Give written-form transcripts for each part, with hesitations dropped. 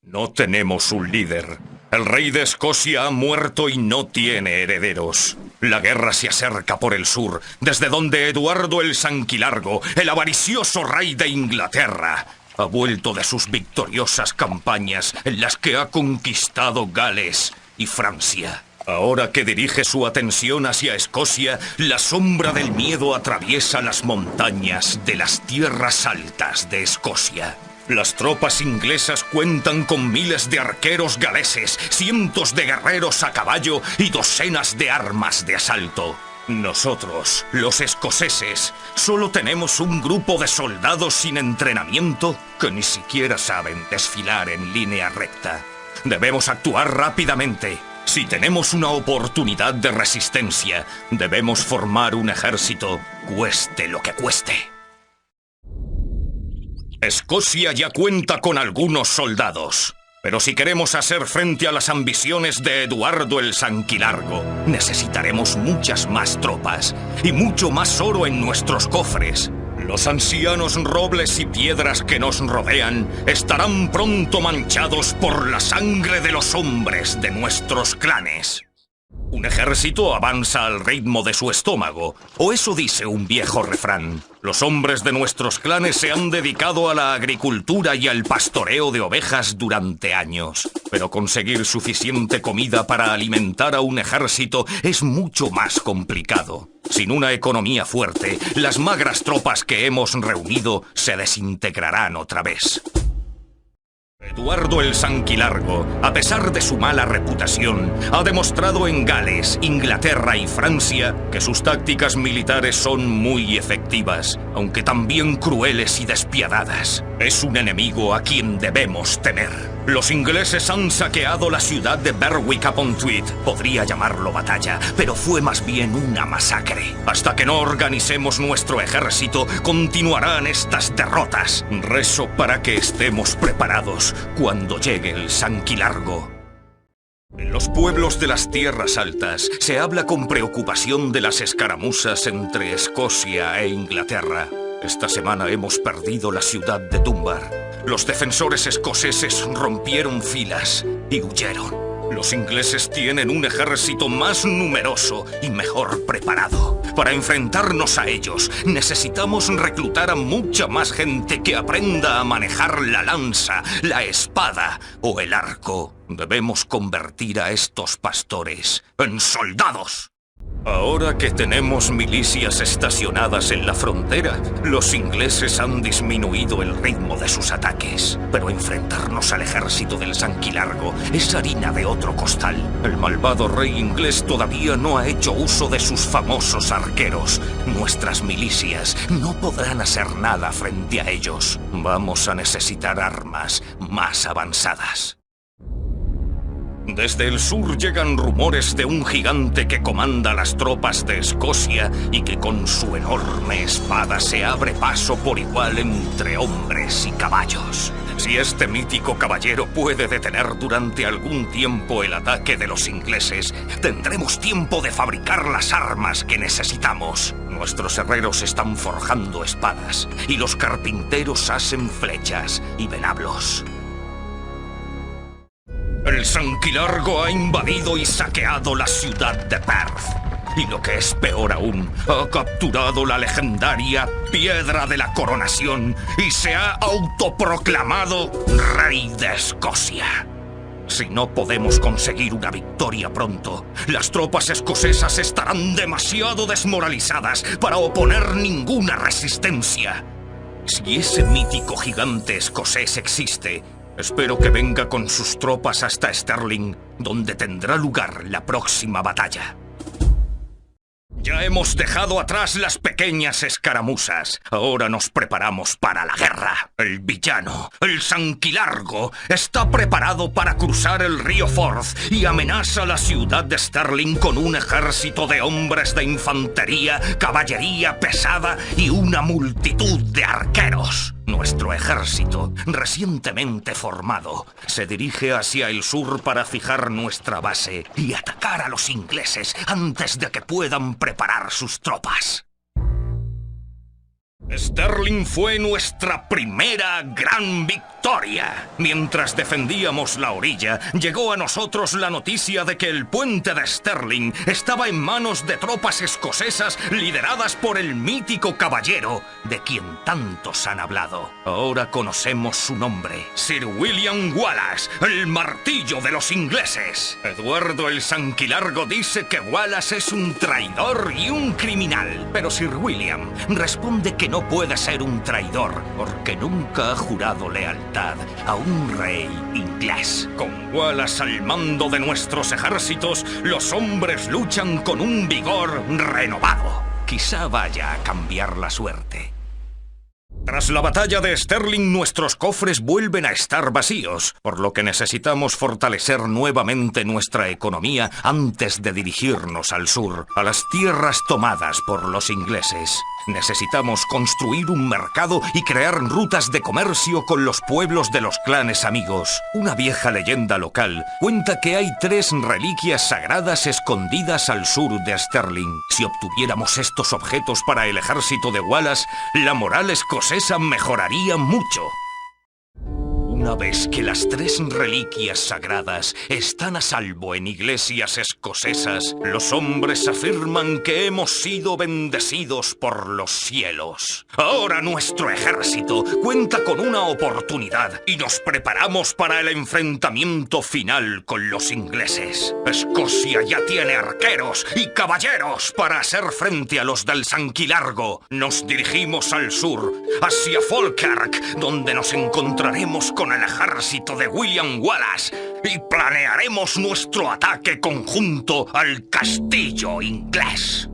No tenemos un líder. El rey de Escocia ha muerto y no tiene herederos. La guerra se acerca por el sur, desde donde Eduardo el Sanquilargo, el avaricioso rey de Inglaterra, ha vuelto de sus victoriosas campañas en las que ha conquistado Gales y Francia. Ahora que dirige su atención hacia Escocia, la sombra del miedo atraviesa las montañas de las tierras altas de Escocia. Las tropas inglesas cuentan con miles de arqueros galeses, cientos de guerreros a caballo y docenas de armas de asalto. Nosotros, los escoceses, solo tenemos un grupo de soldados sin entrenamiento que ni siquiera saben desfilar en línea recta. Debemos actuar rápidamente. Si tenemos una oportunidad de resistencia, debemos formar un ejército, cueste lo que cueste. Escocia ya cuenta con algunos soldados, pero si queremos hacer frente a las ambiciones de Eduardo el Sanquilargo, necesitaremos muchas más tropas y mucho más oro en nuestros cofres. Los ancianos robles y piedras que nos rodean estarán pronto manchados por la sangre de los hombres de nuestros clanes. Un ejército avanza al ritmo de su estómago, o eso dice un viejo refrán. Los hombres de nuestros clanes se han dedicado a la agricultura y al pastoreo de ovejas durante años. Pero conseguir suficiente comida para alimentar a un ejército es mucho más complicado. Sin una economía fuerte, las magras tropas que hemos reunido se desintegrarán otra vez. Eduardo el Sanquilargo, a pesar de su mala reputación, ha demostrado en Gales, Inglaterra y Francia que sus tácticas militares son muy efectivas, aunque también crueles y despiadadas. Es un enemigo a quien debemos temer. Los ingleses han saqueado la ciudad de Berwick-upon-Tweed. Podría llamarlo batalla, pero fue más bien una masacre. Hasta que no organicemos nuestro ejército, continuarán estas derrotas. Rezo para que estemos preparados cuando llegue el Sanquilargo. En los pueblos de las tierras altas se habla con preocupación de las escaramuzas entre Escocia e Inglaterra. Esta semana hemos perdido la ciudad de Dunbar. Los defensores escoceses rompieron filas y huyeron. Los ingleses tienen un ejército más numeroso y mejor preparado. Para enfrentarnos a ellos, necesitamos reclutar a mucha más gente que aprenda a manejar la lanza, la espada o el arco. Debemos convertir a estos pastores en soldados. Ahora que tenemos milicias estacionadas en la frontera, los ingleses han disminuido el ritmo de sus ataques. Pero enfrentarnos al ejército del Sanquilargo es harina de otro costal. El malvado rey inglés todavía no ha hecho uso de sus famosos arqueros. Nuestras milicias no podrán hacer nada frente a ellos. Vamos a necesitar armas más avanzadas. Desde el sur llegan rumores de un gigante que comanda las tropas de Escocia y que con su enorme espada se abre paso por igual entre hombres y caballos. Si este mítico caballero puede detener durante algún tiempo el ataque de los ingleses, tendremos tiempo de fabricar las armas que necesitamos. Nuestros herreros están forjando espadas y los carpinteros hacen flechas y venablos. El Sanquilargo ha invadido y saqueado la ciudad de Perth. Y lo que es peor aún, ha capturado la legendaria Piedra de la Coronación y se ha autoproclamado Rey de Escocia. Si no podemos conseguir una victoria pronto, las tropas escocesas estarán demasiado desmoralizadas para oponer ninguna resistencia. Si ese mítico gigante escocés existe, espero que venga con sus tropas hasta Stirling, donde tendrá lugar la próxima batalla. Ya hemos dejado atrás las pequeñas escaramuzas. Ahora nos preparamos para la guerra. El villano, el Sanquilargo, está preparado para cruzar el río Forth y amenaza la ciudad de Stirling con un ejército de hombres de infantería, caballería pesada y una multitud de arqueros. Nuestro ejército, recientemente formado, se dirige hacia el sur para fijar nuestra base y atacar a los ingleses antes de que puedan preparar sus tropas. Stirling fue nuestra primera gran victoria. victoria. Mientras defendíamos la orilla, llegó a nosotros la noticia de que el puente de Stirling estaba en manos de tropas escocesas lideradas por el mítico caballero de quien tantos han hablado. Ahora conocemos su nombre: Sir William Wallace, el martillo de los ingleses. Eduardo el Sanquilargo dice que Wallace es un traidor y un criminal, pero Sir William responde que no puede ser un traidor porque nunca ha jurado lealtad a un rey inglés. Con Wallace al mando de nuestros ejércitos, los hombres luchan con un vigor renovado. Quizá vaya a cambiar la suerte. Tras la batalla de Stirling, nuestros cofres vuelven a estar vacíos, por lo que necesitamos fortalecer nuevamente nuestra economía antes de dirigirnos al sur, a las tierras tomadas por los ingleses. Necesitamos construir un mercado y crear rutas de comercio con los pueblos de los clanes amigos. Una vieja leyenda local cuenta que hay 3 reliquias sagradas escondidas al sur de Stirling. Si obtuviéramos estos objetos para el ejército de Wallace, la moral escocesa mejoraría mucho. Una vez que las 3 reliquias sagradas están a salvo en iglesias escocesas, los hombres afirman que hemos sido bendecidos por los cielos. Ahora nuestro ejército cuenta con una oportunidad y nos preparamos para el enfrentamiento final con los ingleses. Escocia ya tiene arqueros y caballeros para hacer frente a los del Sanquilargo. Nos dirigimos al sur, hacia Falkirk, donde nos encontraremos con el ejército de William Wallace y planearemos nuestro ataque conjunto al castillo inglés.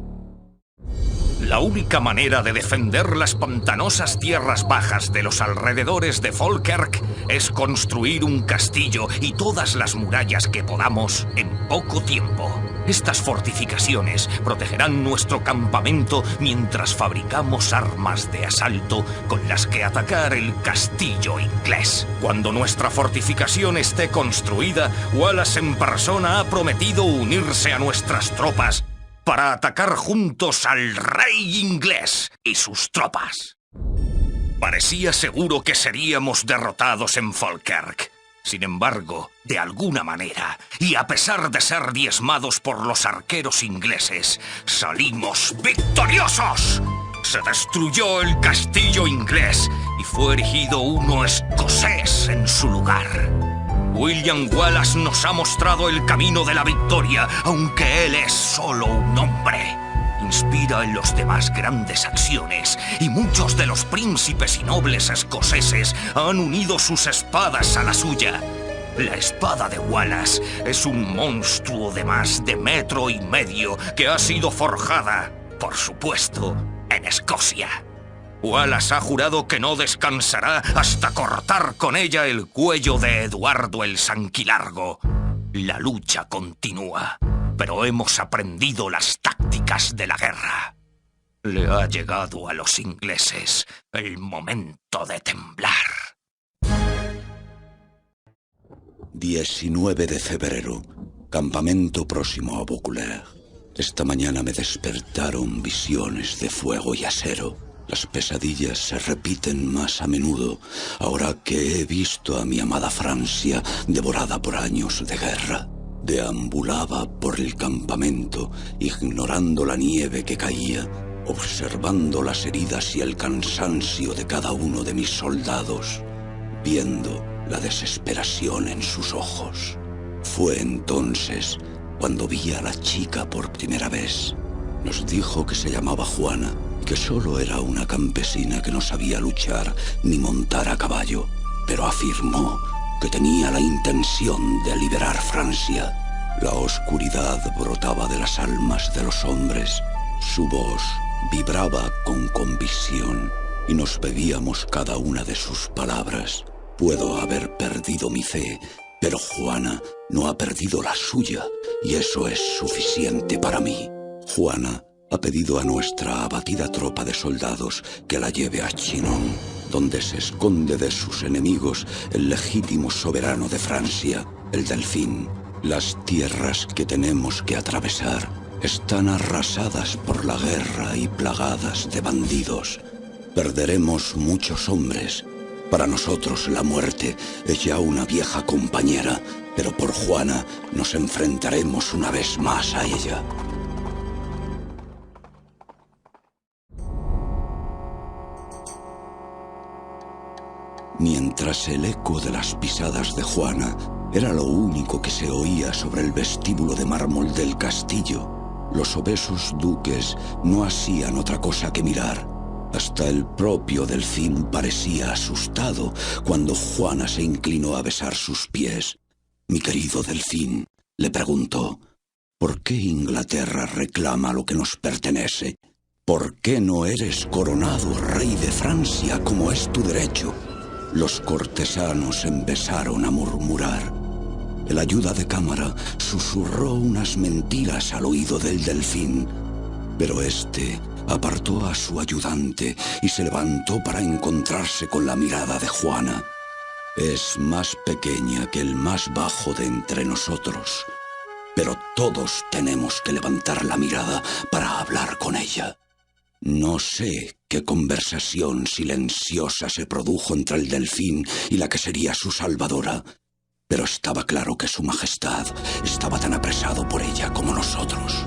La única manera de defender las pantanosas tierras bajas de los alrededores de Falkirk es construir un castillo y todas las murallas que podamos en poco tiempo. Estas fortificaciones protegerán nuestro campamento mientras fabricamos armas de asalto con las que atacar el castillo inglés. Cuando nuestra fortificación esté construida, Wallace en persona ha prometido unirse a nuestras tropas para atacar juntos al rey inglés y sus tropas. Parecía seguro que seríamos derrotados en Falkirk. Sin embargo, de alguna manera, y a pesar de ser diezmados por los arqueros ingleses, salimos victoriosos. Se destruyó el castillo inglés y fue erigido uno escocés en su lugar. William Wallace nos ha mostrado el camino de la victoria, aunque él es solo un hombre. Inspira en los demás grandes acciones, y muchos de los príncipes y nobles escoceses han unido sus espadas a la suya. La espada de Wallace es un monstruo de más de 1,5 metros que ha sido forjada, por supuesto, en Escocia. Wallace ha jurado que no descansará hasta cortar con ella el cuello de Eduardo el Sanquilargo. La lucha continúa, pero hemos aprendido las tácticas de la guerra. Le ha llegado a los ingleses el momento de temblar. 19 de febrero, campamento próximo a Vaucouleurs. Esta mañana me despertaron visiones de fuego y acero. Las pesadillas se repiten más a menudo, ahora que he visto a mi amada Francia devorada por años de guerra. Deambulaba por el campamento, ignorando la nieve que caía, observando las heridas y el cansancio de cada uno de mis soldados, viendo la desesperación en sus ojos. Fue entonces cuando vi a la chica por primera vez. Nos dijo que se llamaba Juana, que solo era una campesina que no sabía luchar ni montar a caballo, pero afirmó que tenía la intención de liberar Francia. La oscuridad brotaba de las almas de los hombres, su voz vibraba con convicción y nos bebíamos cada una de sus palabras. Puedo haber perdido mi fe, pero Juana no ha perdido la suya, y eso es suficiente para mí. Juana ha pedido a nuestra abatida tropa de soldados que la lleve a Chinon, donde se esconde de sus enemigos el legítimo soberano de Francia, el Delfín. Las tierras que tenemos que atravesar están arrasadas por la guerra y plagadas de bandidos. Perderemos muchos hombres, Para nosotros la muerte es ya una vieja compañera, pero por Juana nos enfrentaremos una vez más a ella. Mientras el eco de las pisadas de Juana era lo único que se oía sobre el vestíbulo de mármol del castillo, los obesos duques no hacían otra cosa que mirar. Hasta el propio Delfín parecía asustado cuando Juana se inclinó a besar sus pies. Mi querido Delfín, le preguntó, ¿por qué Inglaterra reclama lo que nos pertenece? ¿Por qué no eres coronado rey de Francia como es tu derecho? Los cortesanos empezaron a murmurar. El ayuda de cámara susurró unas mentiras al oído del Delfín, pero este apartó a su ayudante y se levantó para encontrarse con la mirada de Juana. Es más pequeña que el más bajo de entre nosotros, pero todos tenemos que levantar la mirada para hablar con ella. No sé qué conversación silenciosa se produjo entre el Delfín y la que sería su salvadora, pero estaba claro que su majestad estaba tan apresado por ella como nosotros.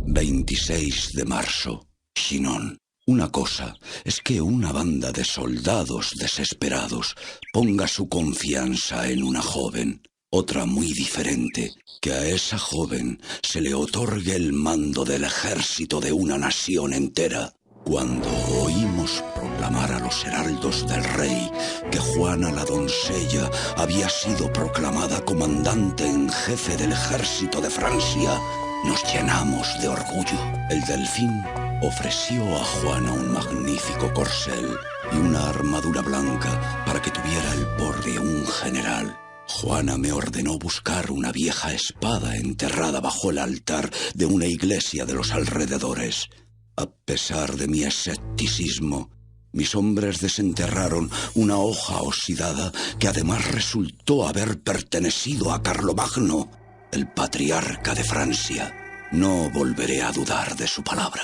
26 de marzo, Chinon. Una cosa es que una banda de soldados desesperados ponga su confianza en una joven. Otra muy diferente, que a esa joven se le otorgue el mando del ejército de una nación entera. Cuando oímos proclamar a los heraldos del rey que Juana la doncella había sido proclamada comandante en jefe del ejército de Francia, nos llenamos de orgullo. El Delfín ofreció a Juana un magnífico corcel y una armadura blanca para que tuviera el porte de un general. Juana me ordenó buscar una vieja espada enterrada bajo el altar de una iglesia de los alrededores. A pesar de mi escepticismo, mis hombres desenterraron una hoja oxidada que además resultó haber pertenecido a Carlomagno, el patriarca de Francia. No volveré a dudar de su palabra.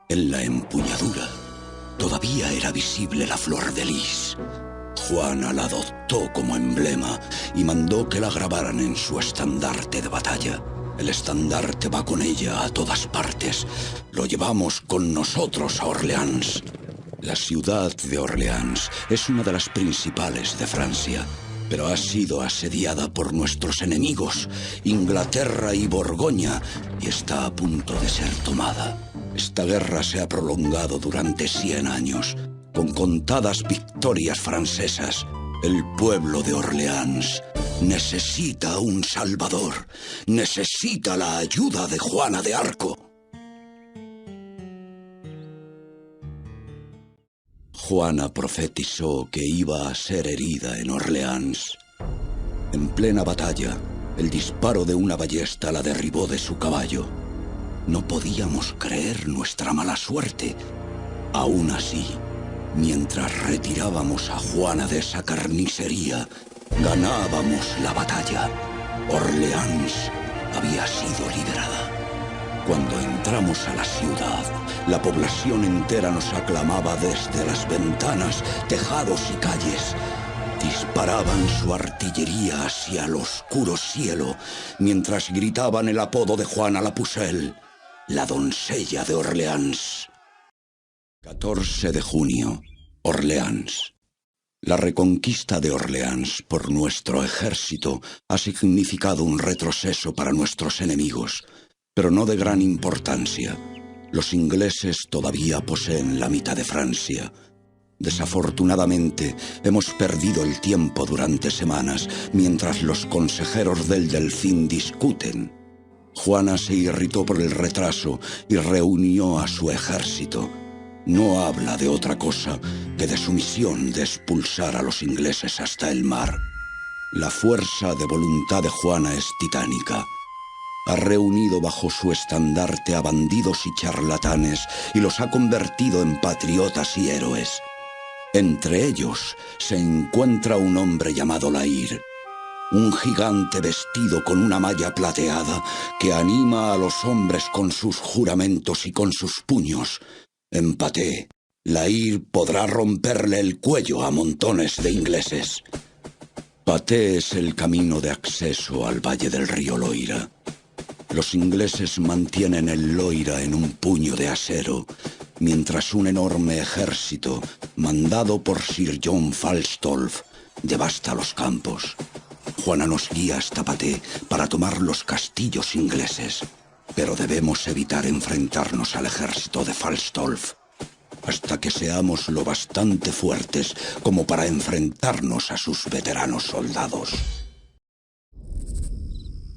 En la empuñadura todavía era visible la flor de lis. Juana la adoptó como emblema y mandó que la grabaran en su estandarte de batalla. El estandarte va con ella a todas partes. Lo llevamos con nosotros a Orleans. La ciudad de Orleans es una de las principales de Francia, pero ha sido asediada por nuestros enemigos, Inglaterra y Borgoña, y está a punto de ser tomada. Esta guerra se ha prolongado durante 100 años, con contadas victorias francesas. El pueblo de Orleans necesita un salvador, necesita la ayuda de Juana de Arco. Juana profetizó que iba a ser herida en Orleans. En plena batalla, el disparo de una ballesta la derribó de su caballo. No podíamos creer nuestra mala suerte. Aún así, mientras retirábamos a Juana de esa carnicería, ganábamos la batalla. Orleans había sido liberada. Cuando entramos a la ciudad, la población entera nos aclamaba desde las ventanas, tejados y calles. Disparaban su artillería hacia el oscuro cielo, mientras gritaban el apodo de Juana la Pucelle, la doncella de Orleans. 14 de junio, Orleans. La reconquista de Orleans por nuestro ejército ha significado un retroceso para nuestros enemigos, pero no de gran importancia. Los ingleses todavía poseen la mitad de Francia. Desafortunadamente, hemos perdido el tiempo durante semanas mientras los consejeros del Delfín discuten. Juana se irritó por el retraso y reunió a su ejército. No habla de otra cosa que de su misión de expulsar a los ingleses hasta el mar. La fuerza de voluntad de Juana es titánica. Ha reunido bajo su estandarte a bandidos y charlatanes y los ha convertido en patriotas y héroes. Entre ellos se encuentra un hombre llamado Lair, un gigante vestido con una malla plateada que anima a los hombres con sus juramentos y con sus puños. Empaté, La IR podrá romperle el cuello a montones de ingleses. Patay es el camino de acceso al valle del río Loira. Los ingleses mantienen el Loira en un puño de acero, mientras un enorme ejército, mandado por Sir John Falstolf, devasta los campos. Juana nos guía hasta Patay para tomar los castillos ingleses, pero debemos evitar enfrentarnos al ejército de Falstolf hasta que seamos lo bastante fuertes como para enfrentarnos a sus veteranos soldados.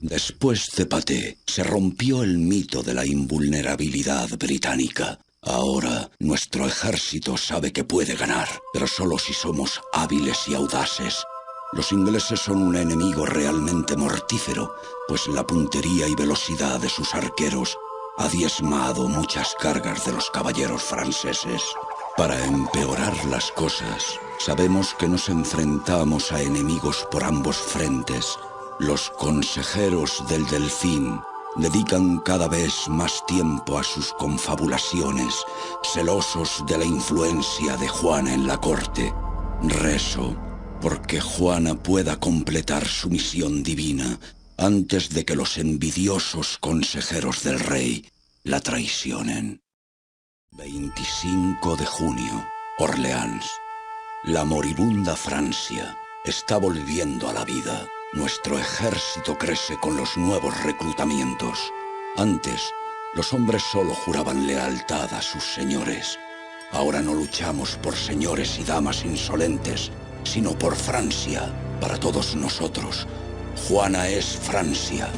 Después de Patay, se rompió el mito de la invulnerabilidad británica. Ahora, nuestro ejército sabe que puede ganar, pero solo si somos hábiles y audaces. Los ingleses son un enemigo realmente mortífero, pues la puntería y velocidad de sus arqueros ha diezmado muchas cargas de los caballeros franceses. Para empeorar las cosas, sabemos que nos enfrentamos a enemigos por ambos frentes. Los consejeros del Delfín dedican cada vez más tiempo a sus confabulaciones, celosos de la influencia de Juana en la corte. Rezo porque Juana pueda completar su misión divina antes de que los envidiosos consejeros del rey la traicionen. 25 de junio, Orleans. La moribunda Francia está volviendo a la vida. Nuestro ejército crece con los nuevos reclutamientos. Antes, los hombres solo juraban lealtad a sus señores. Ahora no luchamos por señores y damas insolentes, sino por Francia, para todos nosotros. Juana es Francia.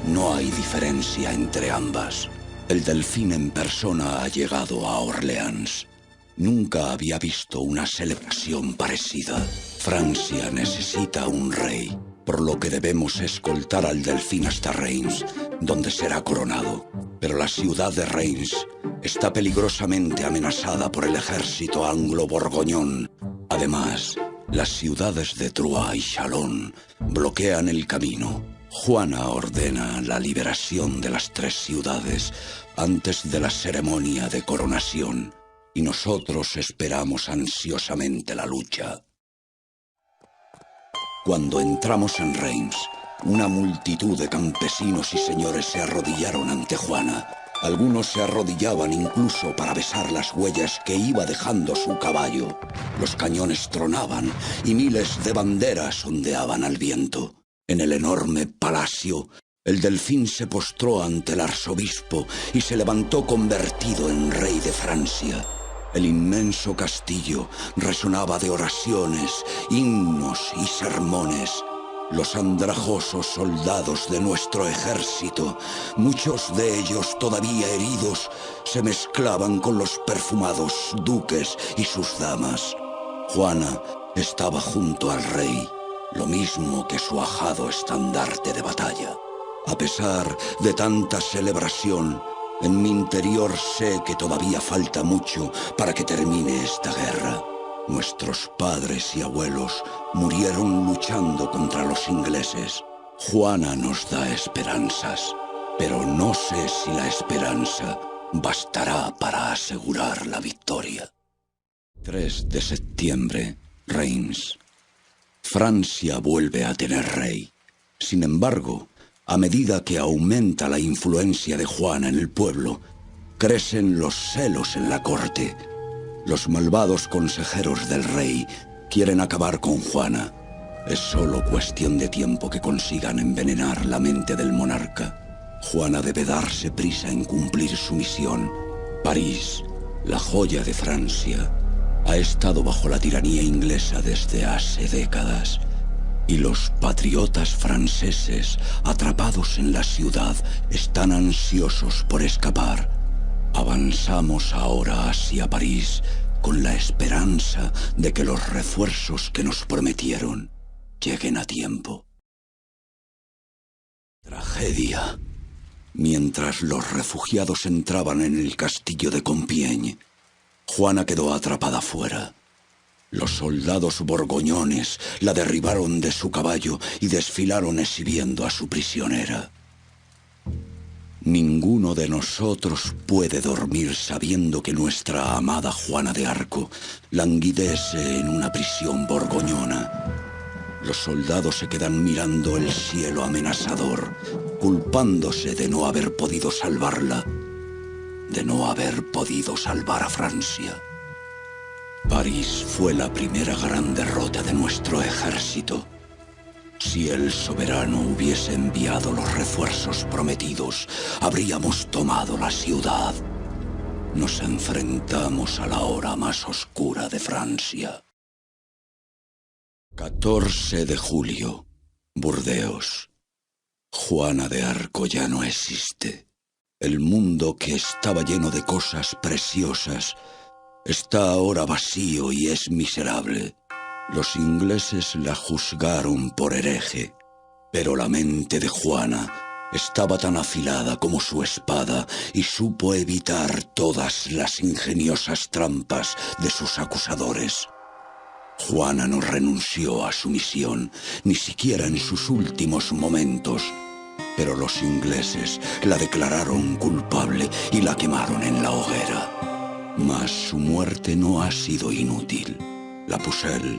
No hay diferencia entre ambas. El Delfín en persona ha llegado a Orleans. Nunca había visto una celebración parecida. Francia necesita un rey, por lo que debemos escoltar al Delfín hasta Reims, donde será coronado. Pero la ciudad de Reims está peligrosamente amenazada por el ejército anglo-borgoñón. Además, las ciudades de Troyes y Chalon bloquean el camino. Juana ordena la liberación de las 3 ciudades antes de la ceremonia de coronación, y nosotros esperamos ansiosamente la lucha. Cuando entramos en Reims, una multitud de campesinos y señores se arrodillaron ante Juana. Algunos se arrodillaban incluso para besar las huellas que iba dejando su caballo. Los cañones tronaban y miles de banderas ondeaban al viento. En el enorme palacio, el Delfín se postró ante el arzobispo y se levantó convertido en rey de Francia. El inmenso castillo resonaba de oraciones, himnos y sermones. Los andrajosos soldados de nuestro ejército, muchos de ellos todavía heridos, se mezclaban con los perfumados duques y sus damas. Juana estaba junto al rey, lo mismo que su ajado estandarte de batalla. A pesar de tanta celebración, en mi interior sé que todavía falta mucho para que termine esta guerra. Nuestros padres y abuelos murieron luchando contra los ingleses. Juana nos da esperanzas, pero no sé si la esperanza bastará para asegurar la victoria. 3 de septiembre, Reims. Francia vuelve a tener rey. Sin embargo, a medida que aumenta la influencia de Juana en el pueblo, crecen los celos en la corte. Los malvados consejeros del rey quieren acabar con Juana. Es solo cuestión de tiempo que consigan envenenar la mente del monarca. Juana debe darse prisa en cumplir su misión. París, la joya de Francia, ha estado bajo la tiranía inglesa desde hace décadas. Y los patriotas franceses, atrapados en la ciudad, están ansiosos por escapar. Avanzamos ahora hacia París con la esperanza de que los refuerzos que nos prometieron lleguen a tiempo. Tragedia. Mientras los refugiados entraban en el castillo de Compiègne, Juana quedó atrapada fuera. Los soldados borgoñones la derribaron de su caballo y desfilaron exhibiendo a su prisionera. Ninguno de nosotros puede dormir sabiendo que nuestra amada Juana de Arco languidece en una prisión borgoñona. Los soldados se quedan mirando el cielo amenazador, culpándose de no haber podido salvarla, de no haber podido salvar a Francia. París fue la primera gran derrota de nuestro ejército. Si el soberano hubiese enviado los refuerzos prometidos, habríamos tomado la ciudad. Nos enfrentamos a la hora más oscura de Francia. 14 de julio, Burdeos. Juana de Arco ya no existe. El mundo que estaba lleno de cosas preciosas está ahora vacío y es miserable. Los ingleses la juzgaron por hereje, pero la mente de Juana estaba tan afilada como su espada y supo evitar todas las ingeniosas trampas de sus acusadores. Juana no renunció a su misión, ni siquiera en sus últimos momentos, pero los ingleses la declararon culpable y la quemaron en la hoguera. Mas su muerte no ha sido inútil. La Pucelle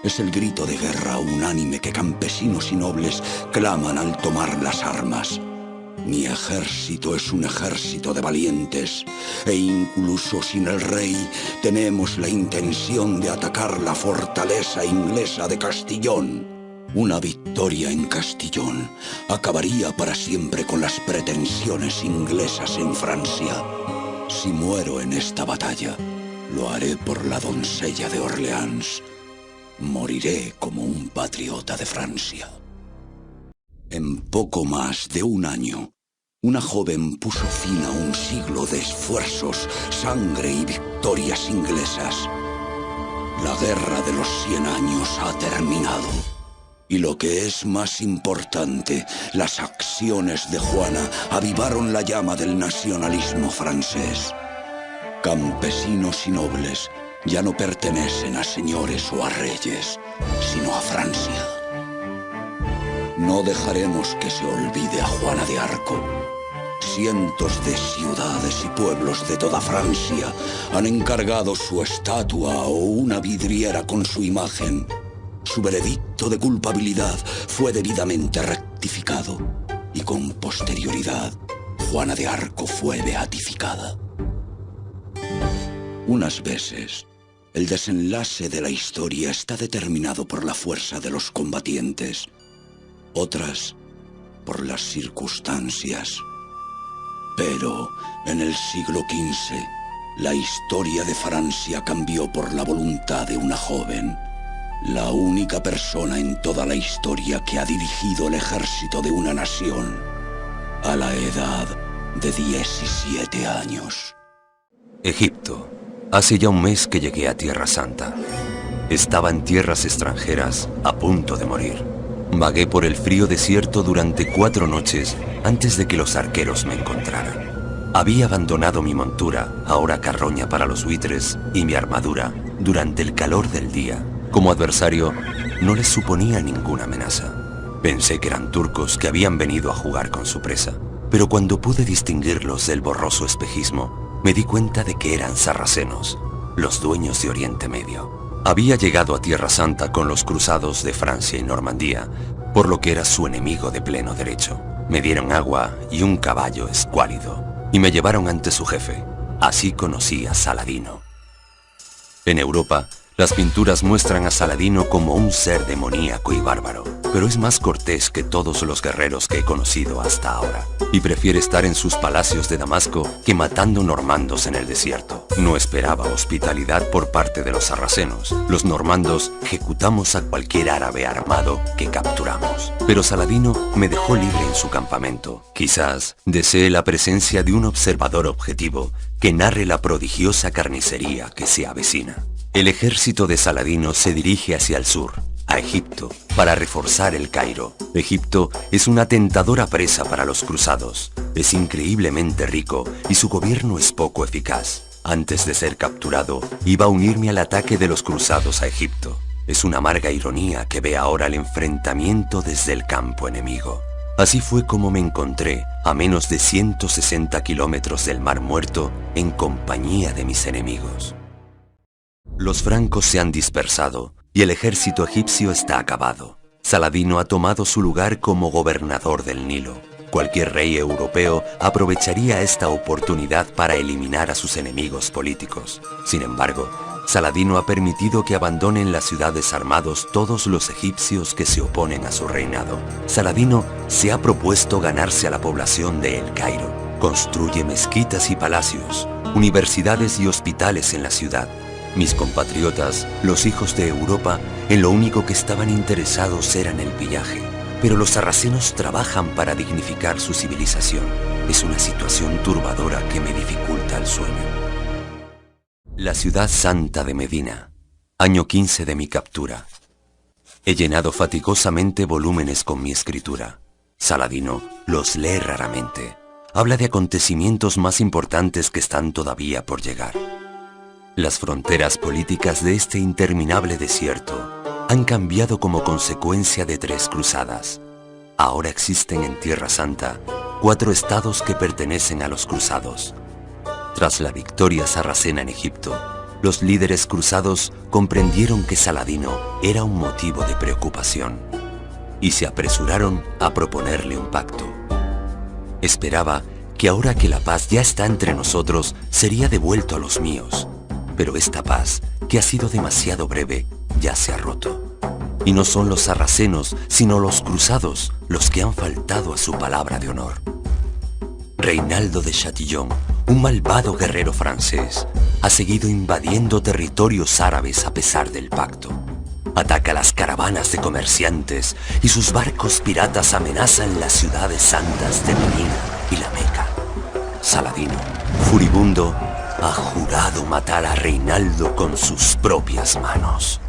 es el grito de guerra unánime que campesinos y nobles claman al tomar las armas. Mi ejército es un ejército de valientes, e incluso sin el rey tenemos la intención de atacar la fortaleza inglesa de Castillón. Una victoria en Castillón acabaría para siempre con las pretensiones inglesas en Francia. Si muero en esta batalla, lo haré por la doncella de Orleans. Moriré como un patriota de Francia. En poco más de un año, una joven puso fin a un siglo de esfuerzos, sangre y victorias inglesas. La guerra de los 100 años ha terminado. Y lo que es más importante, las acciones de Juana avivaron la llama del nacionalismo francés. Campesinos y nobles ya no pertenecen a señores o a reyes, sino a Francia. No dejaremos que se olvide a Juana de Arco. Cientos de ciudades y pueblos de toda Francia han encargado su estatua o una vidriera con su imagen. Su veredicto de culpabilidad fue debidamente rectificado y con posterioridad Juana de Arco fue beatificada. Unas veces, el desenlace de la historia está determinado por la fuerza de los combatientes, otras por las circunstancias. Pero en el siglo XV, la historia de Francia cambió por la voluntad de una joven, la única persona en toda la historia que ha dirigido el ejército de una nación, a la edad de 17 años. Egipto. Hace ya un mes que llegué a Tierra Santa. Estaba en tierras extranjeras, a punto de morir. Vagué por el frío desierto durante 4 noches antes de que los arqueros me encontraran. Había abandonado mi montura, ahora carroña para los buitres, y mi armadura durante el calor del día. Como adversario, no les suponía ninguna amenaza. Pensé que eran turcos que habían venido a jugar con su presa, pero cuando pude distinguirlos del borroso espejismo, me di cuenta de que eran sarracenos, los dueños de Oriente Medio. Había llegado a Tierra Santa con los cruzados de Francia y Normandía, por lo que era su enemigo de pleno derecho. Me dieron agua y un caballo escuálido, y me llevaron ante su jefe. Así conocí a Saladino. En Europa, las pinturas muestran a Saladino como un ser demoníaco y bárbaro, pero es más cortés que todos los guerreros que he conocido hasta ahora, y prefiere estar en sus palacios de Damasco que matando normandos en el desierto. No esperaba hospitalidad por parte de los sarracenos. Los normandos ejecutamos a cualquier árabe armado que capturamos, pero Saladino me dejó libre en su campamento. Quizás desee la presencia de un observador objetivo que narre la prodigiosa carnicería que se avecina. El ejército de Saladino se dirige hacia el sur, a Egipto, para reforzar el Cairo. Egipto es una tentadora presa para los cruzados. Es increíblemente rico y su gobierno es poco eficaz. Antes de ser capturado, iba a unirme al ataque de los cruzados a Egipto. Es una amarga ironía que vea ahora el enfrentamiento desde el campo enemigo. Así fue como me encontré a menos de 160 kilómetros del Mar Muerto en compañía de mis enemigos. Los francos se han dispersado y el ejército egipcio está acabado. Saladino ha tomado su lugar como gobernador del Nilo. Cualquier rey europeo aprovecharía esta oportunidad para eliminar a sus enemigos políticos. Sin embargo, Saladino ha permitido que abandonen las ciudades armados todos los egipcios que se oponen a su reinado. Saladino se ha propuesto ganarse a la población de El Cairo. Construye mezquitas y palacios, universidades y hospitales en la ciudad. Mis compatriotas, los hijos de Europa, en lo único que estaban interesados era en el pillaje. Pero los sarracenos trabajan para dignificar su civilización. Es una situación turbadora que me dificulta el sueño. La ciudad santa de Medina, año 15 de mi captura. He llenado fatigosamente volúmenes con mi escritura. Saladino los lee raramente. Habla de acontecimientos más importantes que están todavía por llegar. Las fronteras políticas de este interminable desierto han cambiado como consecuencia de 3 cruzadas. Ahora existen en Tierra Santa 4 estados que pertenecen a los cruzados. Tras la victoria sarracena en Egipto, los líderes cruzados comprendieron que Saladino era un motivo de preocupación y se apresuraron a proponerle un pacto. Esperaba que ahora que la paz ya está entre nosotros, sería devuelto a los míos. Pero esta paz, que ha sido demasiado breve, ya se ha roto. Y no son los sarracenos, sino los cruzados los que han faltado a su palabra de honor. Reinaldo de Chatillon, un malvado guerrero francés, ha seguido invadiendo territorios árabes a pesar del pacto. Ataca las caravanas de comerciantes y sus barcos piratas amenazan las ciudades santas de Medina y la Meca. Saladino, furibundo, ha jurado matar a Reinaldo con sus propias manos.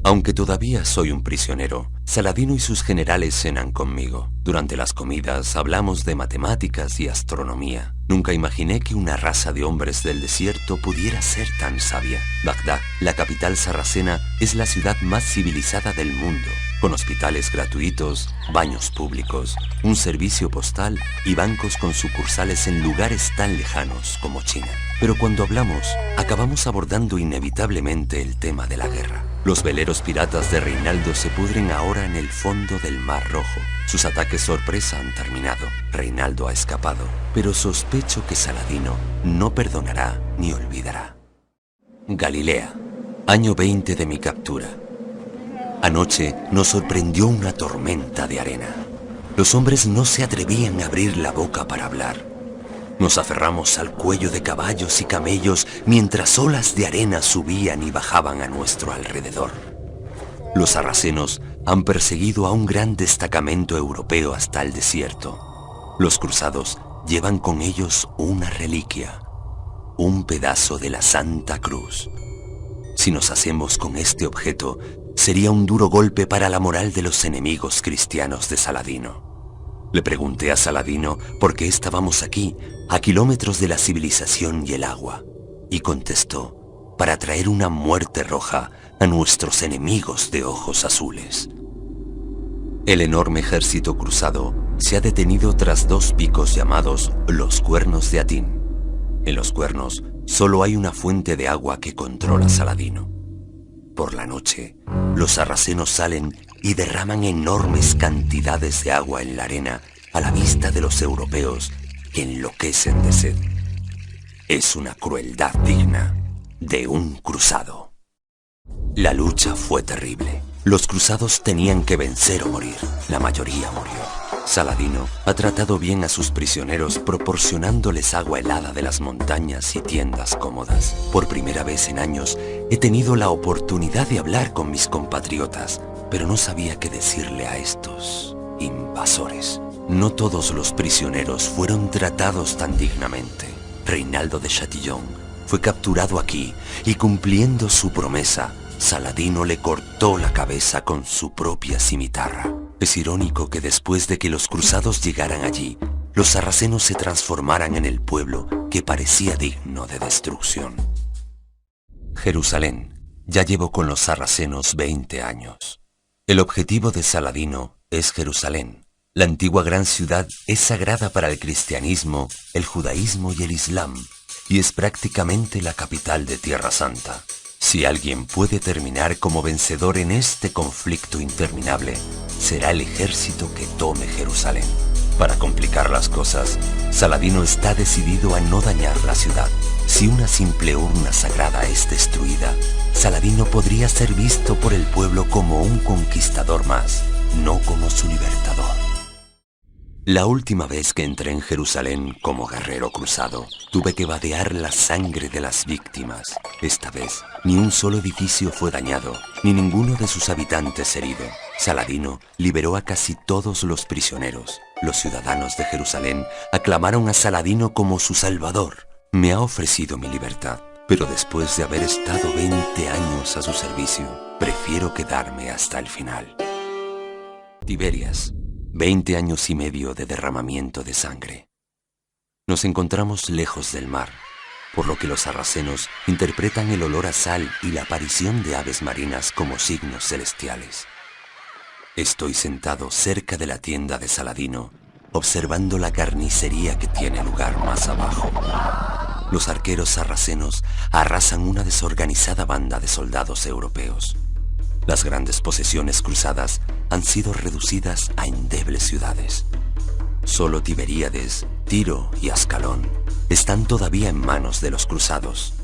Aunque todavía soy un prisionero, Saladino y sus generales cenan conmigo. Durante las comidas hablamos de matemáticas y astronomía. Nunca imaginé que una raza de hombres del desierto pudiera ser tan sabia. Bagdad, la capital sarracena, es la ciudad más civilizada del mundo, con hospitales gratuitos, baños públicos, un servicio postal y bancos con sucursales en lugares tan lejanos como China. Pero cuando hablamos, acabamos abordando inevitablemente el tema de la guerra. Los veleros piratas de Reinaldo se pudren ahora en el fondo del Mar Rojo. Sus ataques sorpresa han terminado. Reinaldo ha escapado, pero sospecho que Saladino no perdonará ni olvidará. Galilea, año 20 de mi captura. Anoche nos sorprendió una tormenta de arena. Los hombres no se atrevían a abrir la boca para hablar. Nos aferramos al cuello de caballos y camellos mientras olas de arena subían y bajaban a nuestro alrededor. Los sarracenos han perseguido a un gran destacamento europeo hasta el desierto. Los cruzados llevan con ellos una reliquia, un pedazo de la Santa Cruz. Si nos hacemos con este objeto, sería un duro golpe para la moral de los enemigos cristianos de Saladino. Le pregunté a Saladino por qué estábamos aquí, a kilómetros de la civilización y el agua, y contestó: para traer una muerte roja a nuestros enemigos de ojos azules. El enorme ejército cruzado se ha detenido tras 2 picos llamados los Cuernos de Atín. En los cuernos solo hay una fuente de agua que controla Saladino. Por la noche, los sarracenos salen y derraman enormes cantidades de agua en la arena a la vista de los europeos que enloquecen de sed. Es una crueldad digna de un cruzado. La lucha fue terrible. Los cruzados tenían que vencer o morir. La mayoría murió. Saladino ha tratado bien a sus prisioneros proporcionándoles agua helada de las montañas y tiendas cómodas. Por primera vez en años he tenido la oportunidad de hablar con mis compatriotas, pero no sabía qué decirle a estos invasores. No todos los prisioneros fueron tratados tan dignamente. Reinaldo de Chatillon fue capturado aquí y, cumpliendo su promesa, Saladino le cortó la cabeza con su propia cimitarra. Es irónico que después de que los cruzados llegaran allí, los sarracenos se transformaran en el pueblo que parecía digno de destrucción. Jerusalén. Ya llevo con los sarracenos 20 años. El objetivo de Saladino es Jerusalén. La antigua gran ciudad es sagrada para el cristianismo, el judaísmo y el islam, y es prácticamente la capital de Tierra Santa. Si alguien puede terminar como vencedor en este conflicto interminable, será el ejército que tome Jerusalén. Para complicar las cosas, Saladino está decidido a no dañar la ciudad. Si una simple urna sagrada es destruida, Saladino podría ser visto por el pueblo como un conquistador más, no como su libertador. La última vez que entré en Jerusalén como guerrero cruzado, tuve que vadear la sangre de las víctimas. Esta vez, ni un solo edificio fue dañado, ni ninguno de sus habitantes herido. Saladino liberó a casi todos los prisioneros. Los ciudadanos de Jerusalén aclamaron a Saladino como su salvador. Me ha ofrecido mi libertad, pero después de haber estado 20 años a su servicio, prefiero quedarme hasta el final. Tiberias. 20 años y medio de derramamiento de sangre. Nos encontramos lejos del mar, por lo que los sarracenos interpretan el olor a sal y la aparición de aves marinas como signos celestiales. Estoy sentado cerca de la tienda de Saladino, observando la carnicería que tiene lugar más abajo. Los arqueros sarracenos arrasan una desorganizada banda de soldados europeos. Las grandes posesiones cruzadas han sido reducidas a endebles ciudades. Solo Tiberíades, Tiro y Ascalón están todavía en manos de los cruzados.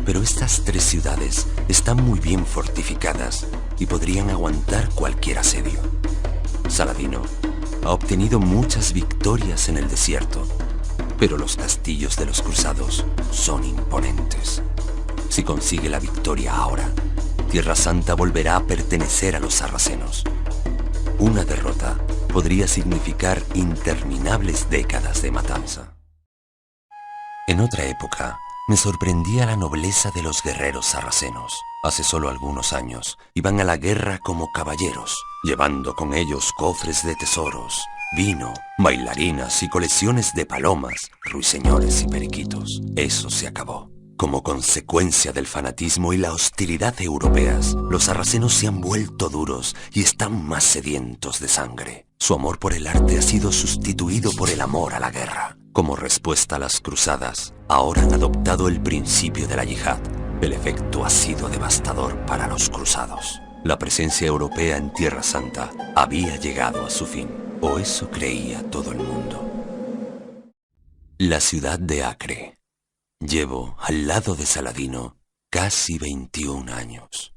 Pero estas 3 ciudades están muy bien fortificadas y podrían aguantar cualquier asedio. Saladino ha obtenido muchas victorias en el desierto, pero los castillos de los cruzados son imponentes. Si consigue la victoria ahora, Tierra Santa volverá a pertenecer a los sarracenos. Una derrota podría significar interminables décadas de matanza. En otra época, me sorprendía la nobleza de los guerreros sarracenos. Hace solo algunos años, iban a la guerra como caballeros, llevando con ellos cofres de tesoros, vino, bailarinas y colecciones de palomas, ruiseñores y periquitos. Eso se acabó. Como consecuencia del fanatismo y la hostilidad europeas, los sarracenos se han vuelto duros y están más sedientos de sangre. Su amor por el arte ha sido sustituido por el amor a la guerra. Como respuesta a las cruzadas, ahora han adoptado el principio de la yihad. El efecto ha sido devastador para los cruzados. La presencia europea en Tierra Santa había llegado a su fin, o eso creía todo el mundo. La ciudad de Acre. Llevo, al lado de Saladino, casi 21 años.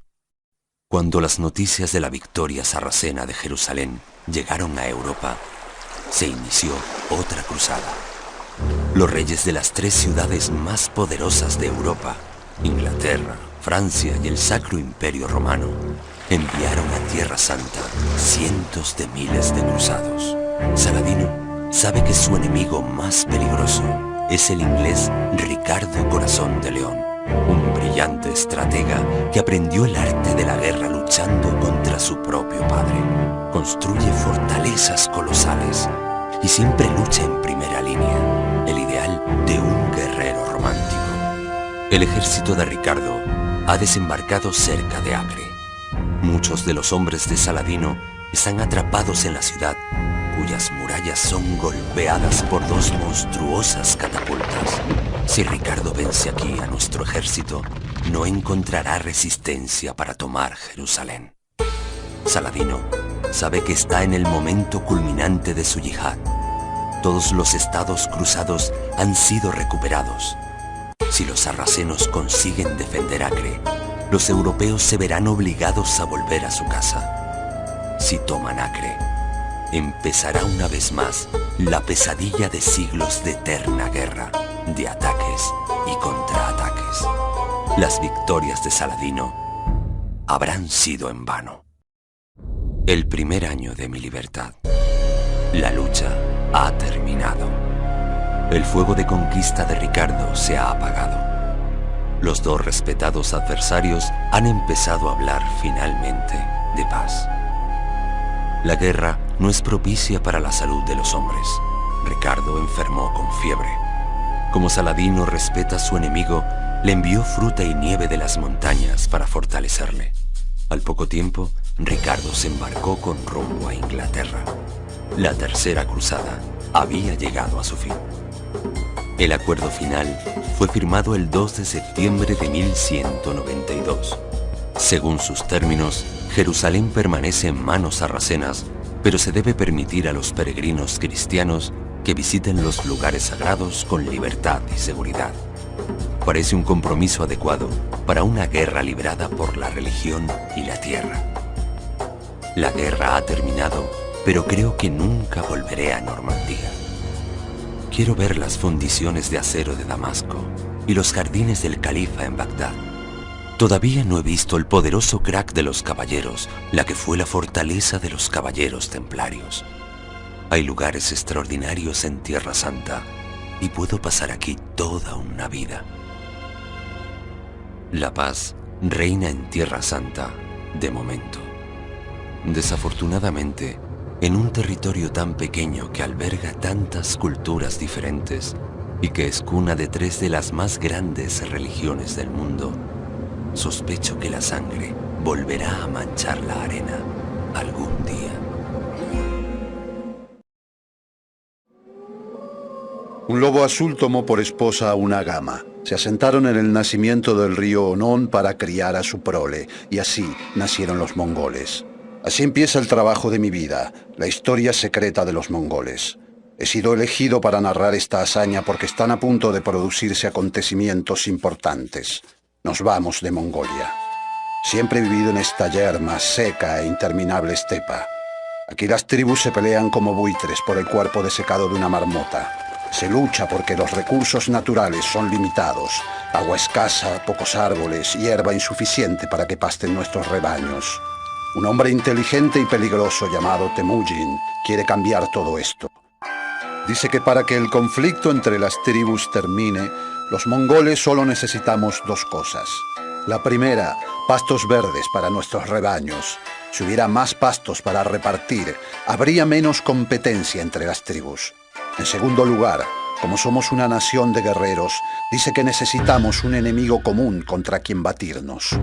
Cuando las noticias de la victoria sarracena de Jerusalén llegaron a Europa, se inició otra cruzada. Los reyes de las 3 ciudades más poderosas de Europa, Inglaterra, Francia y el Sacro Imperio Romano, enviaron a Tierra Santa cientos de miles de cruzados. Saladino sabe que su enemigo más peligroso es el inglés Ricardo Corazón de León, un brillante estratega que aprendió el arte de la guerra luchando contra su propio padre. Construye fortalezas colosales y siempre lucha en primera línea, el ideal de un guerrero romántico. El ejército de Ricardo ha desembarcado cerca de Acre. Muchos de los hombres de Saladino están atrapados en la ciudad, cuyas murallas son golpeadas por 2 monstruosas catapultas. Si Ricardo vence aquí a nuestro ejército, no encontrará resistencia para tomar Jerusalén. Saladino sabe que está en el momento culminante de su yihad. Todos los estados cruzados han sido recuperados. Si los sarracenos consiguen defender Acre, los europeos se verán obligados a volver a su casa. Si toman Acre, empezará una vez más la pesadilla de siglos de eterna guerra, de ataques y contraataques. Las victorias de Saladino habrán sido en vano. El primer año de mi libertad. La lucha ha terminado. El fuego de conquista de Ricardo se ha apagado. Los 2 respetados adversarios han empezado a hablar finalmente de paz. La guerra no es propicia para la salud de los hombres. Ricardo enfermó con fiebre. Como Saladino respeta a su enemigo, le envió fruta y nieve de las montañas para fortalecerle. Al poco tiempo, Ricardo se embarcó con rumbo a Inglaterra. La Tercera Cruzada había llegado a su fin. El acuerdo final fue firmado el 2 de septiembre de 1192. Según sus términos, Jerusalén permanece en manos sarracenas, pero se debe permitir a los peregrinos cristianos que visiten los lugares sagrados con libertad y seguridad. Parece un compromiso adecuado para una guerra librada por la religión y la tierra. La guerra ha terminado, pero creo que nunca volveré a Normandía. Quiero ver las fundiciones de acero de Damasco y los jardines del califa en Bagdad. Todavía no he visto el poderoso Crac de los caballeros, la que fue la fortaleza de los caballeros templarios. Hay lugares extraordinarios en Tierra Santa y puedo pasar aquí toda una vida. La paz reina en Tierra Santa de momento. Desafortunadamente, en un territorio tan pequeño que alberga tantas culturas diferentes y que es cuna de 3 de las más grandes religiones del mundo, sospecho que la sangre volverá a manchar la arena algún día. Un lobo azul tomó por esposa a una gama. Se asentaron en el nacimiento del río Onón para criar a su prole, y así nacieron los mongoles. Así empieza el trabajo de mi vida, la historia secreta de los mongoles. He sido elegido para narrar esta hazaña porque están a punto de producirse acontecimientos importantes. Nos vamos de Mongolia. Siempre he vivido en esta yerma, seca e interminable estepa. Aquí las tribus se pelean como buitres por el cuerpo desecado de una marmota. Se lucha porque los recursos naturales son limitados. Agua escasa, pocos árboles, hierba insuficiente para que pasten nuestros rebaños. Un hombre inteligente y peligroso llamado Temujin quiere cambiar todo esto. Dice que para que el conflicto entre las tribus termine, los mongoles solo necesitamos 2 cosas. La primera, pastos verdes para nuestros rebaños. Si hubiera más pastos para repartir, habría menos competencia entre las tribus. En segundo lugar, como somos una nación de guerreros, dice que necesitamos un enemigo común contra quien batirnos.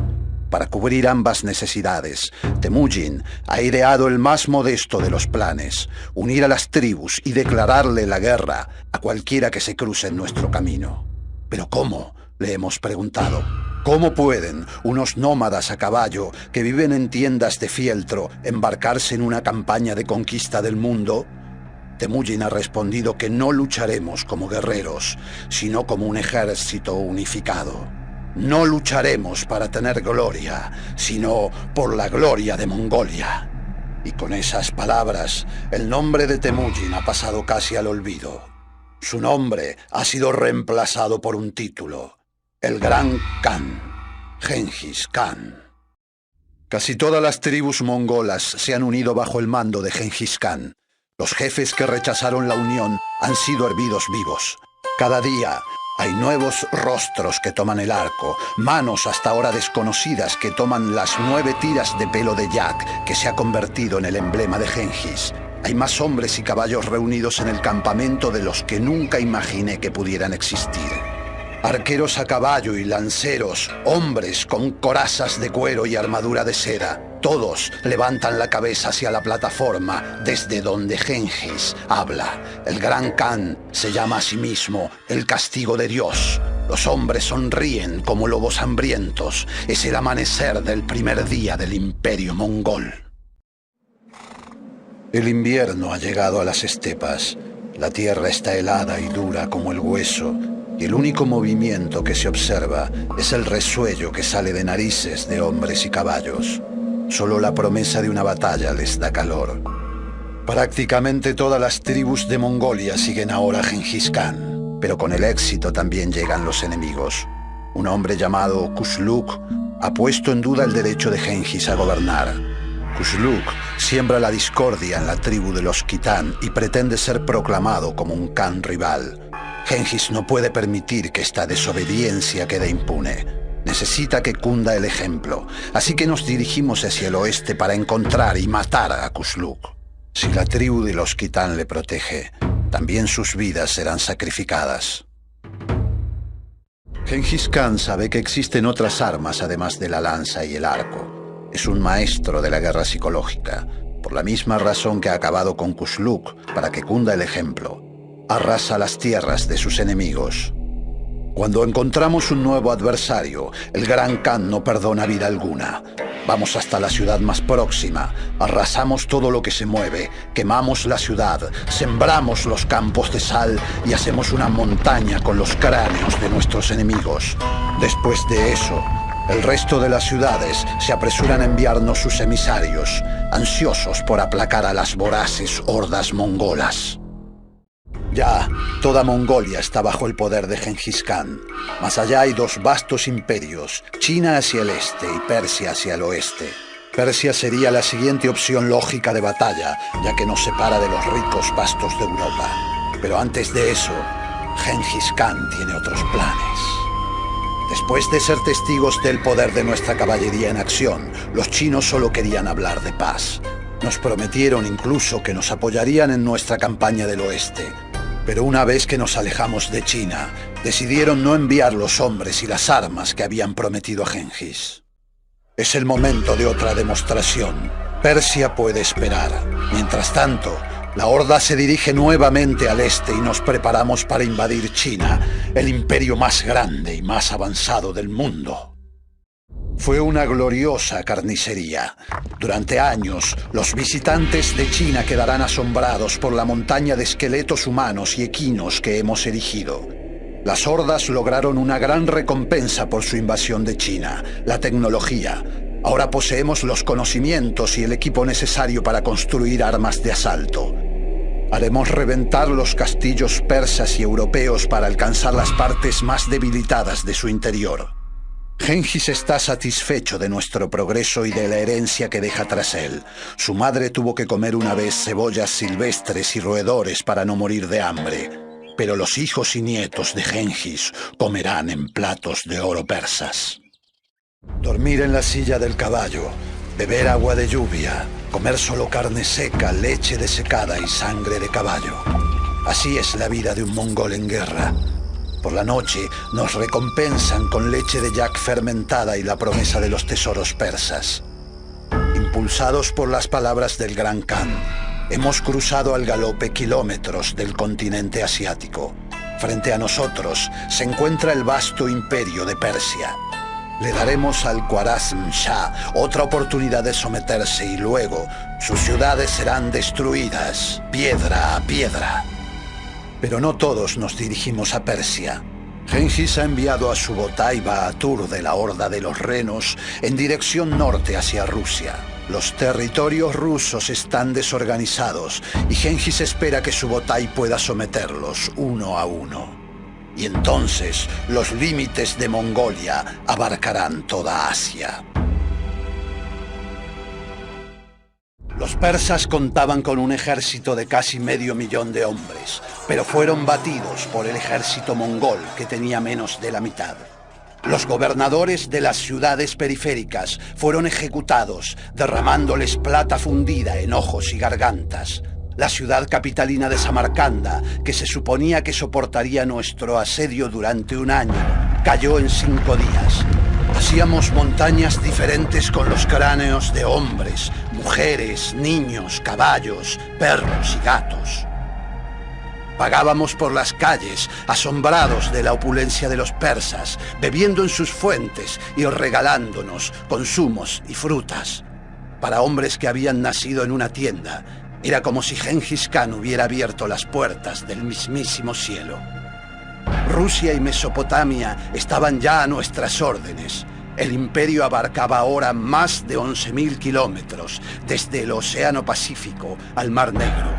Para cubrir ambas necesidades, Temujin ha ideado el más modesto de los planes: unir a las tribus y declararle la guerra a cualquiera que se cruce en nuestro camino. ¿Pero cómo?, le hemos preguntado. ¿Cómo pueden unos nómadas a caballo que viven en tiendas de fieltro embarcarse en una campaña de conquista del mundo? Temujin ha respondido que no lucharemos como guerreros, sino como un ejército unificado. No lucharemos para tener gloria, sino por la gloria de Mongolia. Y con esas palabras, el nombre de Temujin ha pasado casi al olvido. Su nombre ha sido reemplazado por un título: el Gran Khan, Genghis Khan. Casi todas las tribus mongolas se han unido bajo el mando de Genghis Khan. Los jefes que rechazaron la unión han sido hervidos vivos. Cada día hay nuevos rostros que toman el arco, manos hasta ahora desconocidas que toman las 9 tiras de pelo de yak que se ha convertido en el emblema de Genghis. Hay más hombres y caballos reunidos en el campamento de los que nunca imaginé que pudieran existir. Arqueros a caballo y lanceros, hombres con corazas de cuero y armadura de seda, todos levantan la cabeza hacia la plataforma desde donde Genghis habla. El Gran Khan se llama a sí mismo el castigo de Dios. Los hombres sonríen como lobos hambrientos. Es el amanecer del primer día del imperio mongol. El invierno ha llegado a las estepas. La tierra está helada y dura como el hueso, y el único movimiento que se observa es el resuello que sale de narices de hombres y caballos. Solo la promesa de una batalla les da calor. Prácticamente todas las tribus de Mongolia siguen ahora a Genghis Khan, pero con el éxito también llegan los enemigos. Un hombre llamado Kusluk ha puesto en duda el derecho de Genghis a gobernar. Kusluk siembra la discordia en la tribu de los Kitán y pretende ser proclamado como un Khan rival. Genghis no puede permitir que esta desobediencia quede impune. Necesita que cunda el ejemplo, así que nos dirigimos hacia el oeste para encontrar y matar a Kusluk. Si la tribu de los Kitán le protege, también sus vidas serán sacrificadas. Genghis Khan sabe que existen otras armas además de la lanza y el arco. Es un maestro de la guerra psicológica, por la misma razón que ha acabado con Kusluk, para que cunda el ejemplo. Arrasa las tierras de sus enemigos. Cuando encontramos un nuevo adversario, el Gran Khan no perdona vida alguna. Vamos hasta la ciudad más próxima, arrasamos todo lo que se mueve, quemamos la ciudad, sembramos los campos de sal y hacemos una montaña con los cráneos de nuestros enemigos. Después de eso, el resto de las ciudades se apresuran a enviarnos sus emisarios, ansiosos por aplacar a las voraces hordas mongolas. Ya, toda Mongolia está bajo el poder de Genghis Khan. Más allá hay dos vastos imperios, China hacia el este y Persia hacia el oeste. Persia sería la siguiente opción lógica de batalla, ya que nos separa de los ricos vastos de Europa. Pero antes de eso, Genghis Khan tiene otros planes. Después de ser testigos del poder de nuestra caballería en acción, los chinos solo querían hablar de paz. Nos prometieron incluso que nos apoyarían en nuestra campaña del oeste. Pero una vez que nos alejamos de China, decidieron no enviar los hombres y las armas que habían prometido a Genghis. Es el momento de otra demostración. Persia puede esperar. Mientras tanto, la horda se dirige nuevamente al este y nos preparamos para invadir China, el imperio más grande y más avanzado del mundo. Fue una gloriosa carnicería. Durante años, los visitantes de China quedarán asombrados por la montaña de esqueletos humanos y equinos que hemos erigido. Las hordas lograron una gran recompensa por su invasión de China, la tecnología. Ahora poseemos los conocimientos y el equipo necesario para construir armas de asalto. Haremos reventar los castillos persas y europeos para alcanzar las partes más debilitadas de su interior. Genghis está satisfecho de nuestro progreso y de la herencia que deja tras él. Su madre tuvo que comer una vez cebollas silvestres y roedores para no morir de hambre. Pero los hijos y nietos de Genghis comerán en platos de oro persas. Dormir en la silla del caballo, beber agua de lluvia, comer solo carne seca, leche desecada y sangre de caballo. Así es la vida de un mongol en guerra. Por la noche nos recompensan con leche de yak fermentada y la promesa de los tesoros persas. Impulsados por las palabras del Gran Khan, hemos cruzado al galope kilómetros del continente asiático. Frente a nosotros se encuentra el vasto imperio de Persia. Le daremos al Khwarazm Shah otra oportunidad de someterse y luego sus ciudades serán destruidas, piedra a piedra. Pero no todos nos dirigimos a Persia. Genghis ha enviado a Subotai Bahatur de la Horda de los Renos en dirección norte hacia Rusia. Los territorios rusos están desorganizados y Genghis espera que Subotai pueda someterlos uno a uno. Y entonces los límites de Mongolia abarcarán toda Asia. Los persas contaban con un ejército de casi 500.000 de hombres, pero fueron batidos por el ejército mongol, que tenía menos de la mitad. Los gobernadores de las ciudades periféricas fueron ejecutados, derramándoles plata fundida en ojos y gargantas. La ciudad capitalina de Samarcanda, que se suponía que soportaría nuestro asedio durante un año, cayó en 5 días. Hacíamos montañas diferentes con los cráneos de hombres, mujeres, niños, caballos, perros y gatos. Vagábamos por las calles, asombrados de la opulencia de los persas, bebiendo en sus fuentes y regalándonos consumos y frutas. Para hombres que habían nacido en una tienda, era como si Genghis Khan hubiera abierto las puertas del mismísimo cielo. Rusia y Mesopotamia estaban ya a nuestras órdenes. El imperio abarcaba ahora más de 11.000 kilómetros, desde el Océano Pacífico al Mar Negro.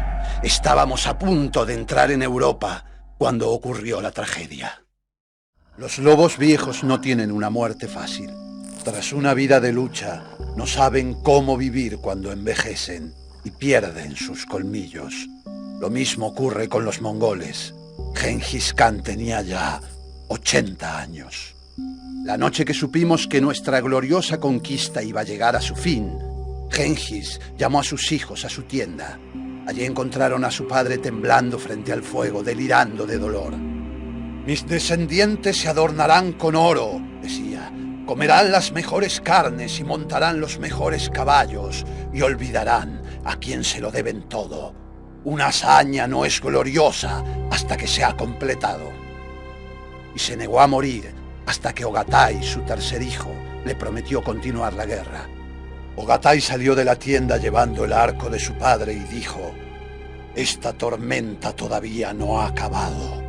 Estábamos a punto de entrar en Europa cuando ocurrió la tragedia. Los lobos viejos no tienen una muerte fácil. Tras una vida de lucha, no saben cómo vivir cuando envejecen y pierden sus colmillos. Lo mismo ocurre con los mongoles. Genghis Khan tenía ya 80 años. La noche que supimos que nuestra gloriosa conquista iba a llegar a su fin, Genghis llamó a sus hijos a su tienda. Allí encontraron a su padre temblando frente al fuego, delirando de dolor. «Mis descendientes se adornarán con oro», decía, Comerán las mejores carnes y montarán los mejores caballos y olvidarán a quien se lo deben todo. Una hazaña no es gloriosa hasta que se ha completado. Y se negó a morir hasta que Ogatai, su tercer hijo, le prometió continuar la guerra. Ogatai salió de la tienda llevando el arco de su padre y dijo: «Esta tormenta todavía no ha acabado.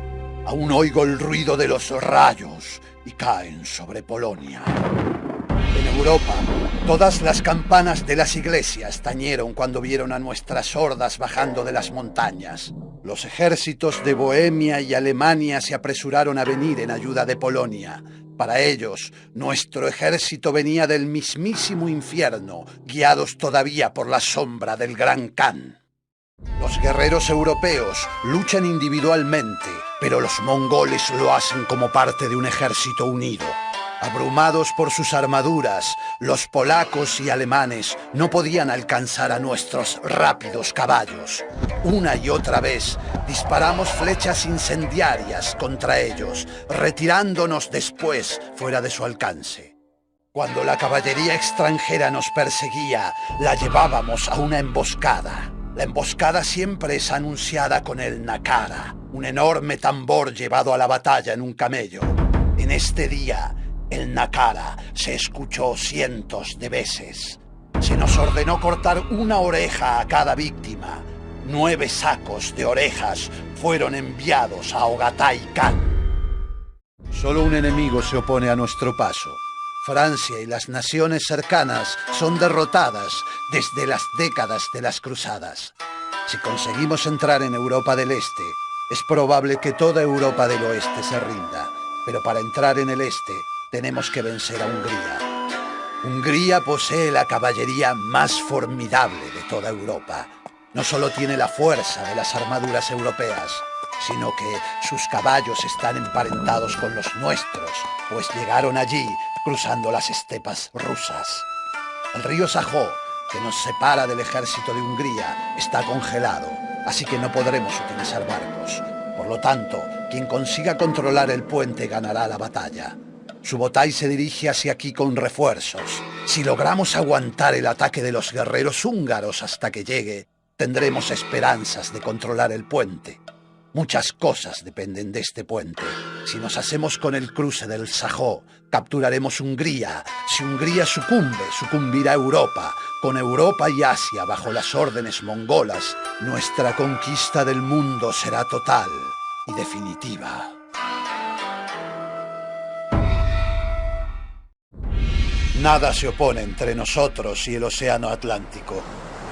Aún oigo el ruido de los rayos y caen sobre Polonia». En Europa, todas las campanas de las iglesias tañeron cuando vieron a nuestras hordas bajando de las montañas. Los ejércitos de Bohemia y Alemania se apresuraron a venir en ayuda de Polonia. Para ellos, nuestro ejército venía del mismísimo infierno, guiados todavía por la sombra del Gran Khan. Los guerreros europeos luchan individualmente, pero los mongoles lo hacen como parte de un ejército unido. Abrumados por sus armaduras, los polacos y alemanes no podían alcanzar a nuestros rápidos caballos. Una y otra vez disparamos flechas incendiarias contra ellos, retirándonos después fuera de su alcance. Cuando la caballería extranjera nos perseguía, la llevábamos a una emboscada. La emboscada siempre es anunciada con el nakara, un enorme tambor llevado a la batalla en un camello. En este día, el nakara se escuchó cientos de veces. Se nos ordenó cortar una oreja a cada víctima. 9 sacos de orejas fueron enviados a Ogatai Khan. Solo un enemigo se opone a nuestro paso. Francia y las naciones cercanas son derrotadas desde las décadas de las cruzadas. Si conseguimos entrar en Europa del Este, es probable que toda Europa del Oeste se rinda. Pero para entrar en el Este, tenemos que vencer a Hungría. Hungría posee la caballería más formidable de toda Europa. No solo tiene la fuerza de las armaduras europeas, sino que sus caballos están emparentados con los nuestros, pues llegaron allí cruzando las estepas rusas. El río Sajó, que nos separa del ejército de Hungría, está congelado, así que no podremos utilizar barcos. Por lo tanto, quien consiga controlar el puente ganará la batalla. Subotai se dirige hacia aquí con refuerzos. Si logramos aguantar el ataque de los guerreros húngaros hasta que llegue, tendremos esperanzas de controlar el puente. Muchas cosas dependen de este puente. Si nos hacemos con el cruce del Sajó, capturaremos Hungría. Si Hungría sucumbe, sucumbirá Europa. Con Europa y Asia bajo las órdenes mongolas, nuestra conquista del mundo será total y definitiva. Nada se opone entre nosotros y el océano Atlántico.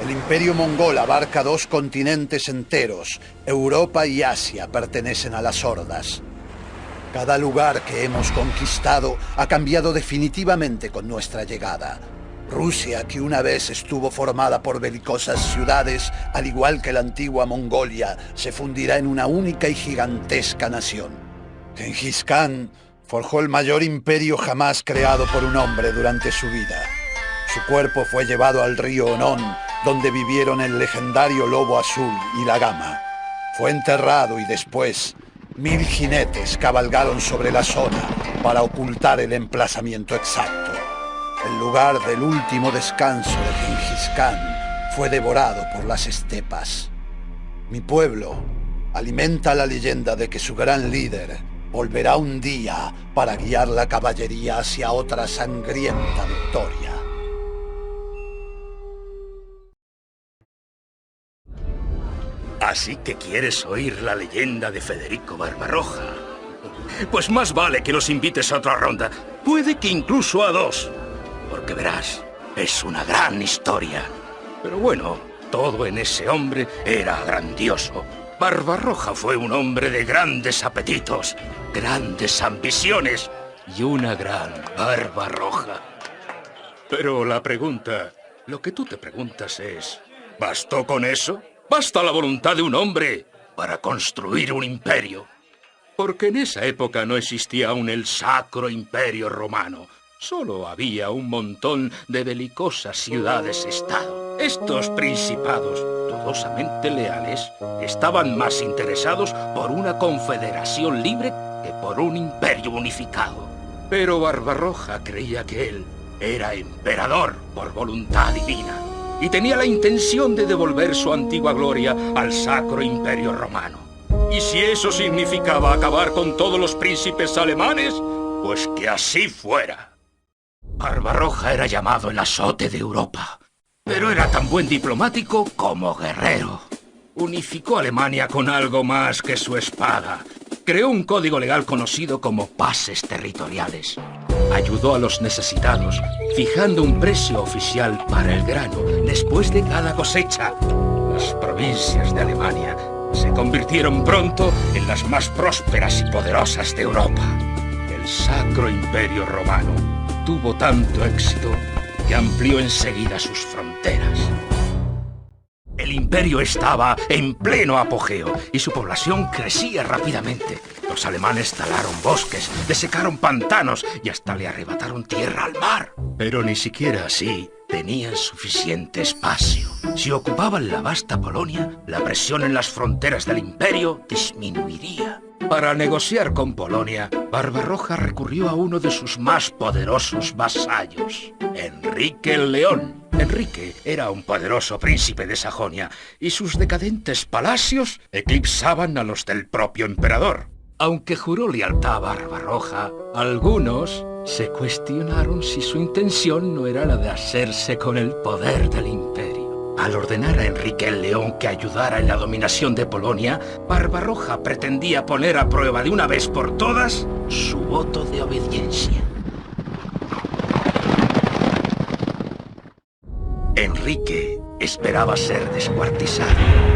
El imperio mongol abarca 2 continentes enteros. Europa y Asia pertenecen a las hordas. Cada lugar que hemos conquistado ha cambiado definitivamente con nuestra llegada. Rusia, que una vez estuvo formada por belicosas ciudades, al igual que la antigua Mongolia, se fundirá en una única y gigantesca nación. Gengis Khan forjó el mayor imperio jamás creado por un hombre durante su vida. Su cuerpo fue llevado al río Onón, donde vivieron el legendario lobo azul y la gama. Fue enterrado y después 1000 jinetes cabalgaron sobre la zona para ocultar el emplazamiento exacto. El lugar del último descanso de Gengis Khan fue devorado por las estepas. Mi pueblo alimenta la leyenda de que su gran líder volverá un día para guiar la caballería hacia otra sangrienta victoria. ¿Así que quieres oír la leyenda de Federico Barbarroja? Pues más vale que los invites a otra ronda. Puede que incluso a 2. Porque verás, es una gran historia. Pero bueno, todo en ese hombre era grandioso. Barbarroja fue un hombre de grandes apetitos, grandes ambiciones y una gran barba roja. Pero la pregunta, lo que tú te preguntas es, ¿bastó con eso? ¿Basta la voluntad de un hombre para construir un imperio? Porque en esa época no existía aún el Sacro Imperio Romano. Solo había un montón de belicosas ciudades-estado. Estos principados, dudosamente leales, estaban más interesados por una confederación libre que por un imperio unificado. Pero Barbarroja creía que él era emperador por voluntad divina y tenía la intención de devolver su antigua gloria al Sacro Imperio Romano. Y si eso significaba acabar con todos los príncipes alemanes, pues que así fuera. Barbarroja era llamado el azote de Europa, pero era tan buen diplomático como guerrero. Unificó a Alemania con algo más que su espada. Creó un código legal conocido como pases territoriales. Ayudó a los necesitados, fijando un precio oficial para el grano después de cada cosecha. Las provincias de Alemania se convirtieron pronto en las más prósperas y poderosas de Europa. El Sacro Imperio Romano tuvo tanto éxito que amplió enseguida sus fronteras. El imperio estaba en pleno apogeo y su población crecía rápidamente. Los alemanes talaron bosques, desecaron pantanos y hasta le arrebataron tierra al mar. Pero ni siquiera así tenían suficiente espacio. Si ocupaban la vasta Polonia, la presión en las fronteras del imperio disminuiría. Para negociar con Polonia, Barbarroja recurrió a uno de sus más poderosos vasallos, Enrique el León. Enrique era un poderoso príncipe de Sajonia y sus decadentes palacios eclipsaban a los del propio emperador. Aunque juró lealtad a Barbarroja, algunos se cuestionaron si su intención no era la de hacerse con el poder del imperio. Al ordenar a Enrique el León que ayudara en la dominación de Polonia, Barbarroja pretendía poner a prueba de una vez por todas su voto de obediencia. Enrique esperaba ser descuartizado,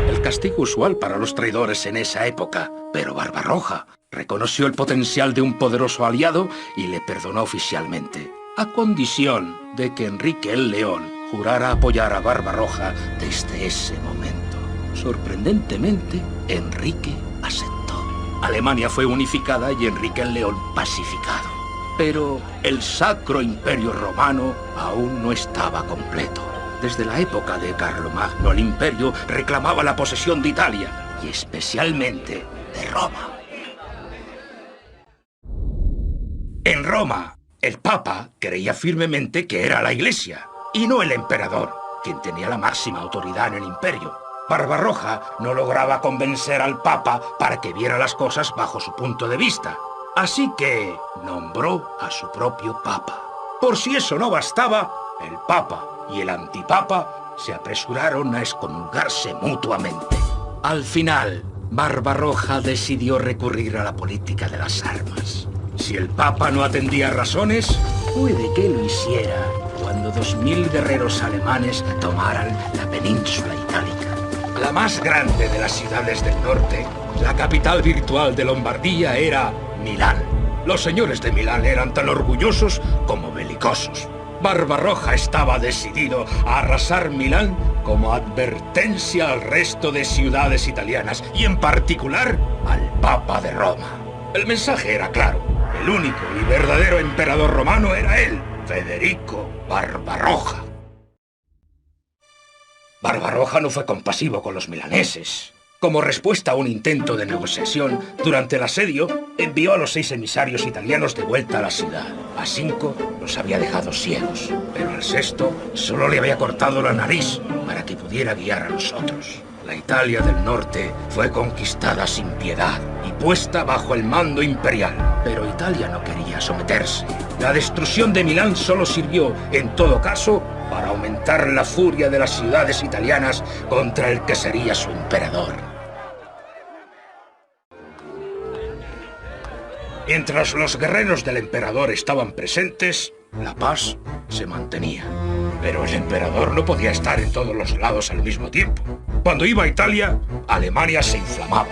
el castigo usual para los traidores en esa época, pero Barbarroja reconoció el potencial de un poderoso aliado y le perdonó oficialmente, a condición de que Enrique el León jurara apoyar a Barbarroja desde ese momento. Sorprendentemente, Enrique aceptó. Alemania fue unificada y Enrique el León pacificado. Pero el Sacro Imperio Romano aún no estaba completo. Desde la época de Carlomagno, el imperio reclamaba la posesión de Italia, y especialmente de Roma. En Roma, el Papa creía firmemente que era la Iglesia, y no el emperador, quien tenía la máxima autoridad en el imperio. Barbarroja no lograba convencer al Papa para que viera las cosas bajo su punto de vista, así que nombró a su propio Papa. Por si eso no bastaba, el Papa y el antipapa se apresuraron a excomulgarse mutuamente. Al final, Barbarroja decidió recurrir a la política de las armas. Si el Papa no atendía razones, puede que lo hiciera cuando 2000 guerreros alemanes tomaran la península itálica. La más grande de las ciudades del norte, la capital virtual de Lombardía, era Milán. Los señores de Milán eran tan orgullosos como belicosos. Barbarroja estaba decidido a arrasar Milán como advertencia al resto de ciudades italianas y en particular al Papa de Roma. El mensaje era claro. El único y verdadero emperador romano era él, Federico Barbarroja. Barbarroja no fue compasivo con los milaneses. Como respuesta a un intento de negociación, durante el asedio, envió a los 6 emisarios italianos de vuelta a la ciudad. A 5 los había dejado ciegos, pero al 6º solo le había cortado la nariz para que pudiera guiar a los otros. La Italia del norte fue conquistada sin piedad y puesta bajo el mando imperial, pero Italia no quería someterse. La destrucción de Milán solo sirvió, en todo caso, para aumentar la furia de las ciudades italianas contra el que sería su emperador. Mientras los guerreros del emperador estaban presentes, la paz se mantenía. Pero el emperador no podía estar en todos los lados al mismo tiempo. Cuando iba a Italia, Alemania se inflamaba.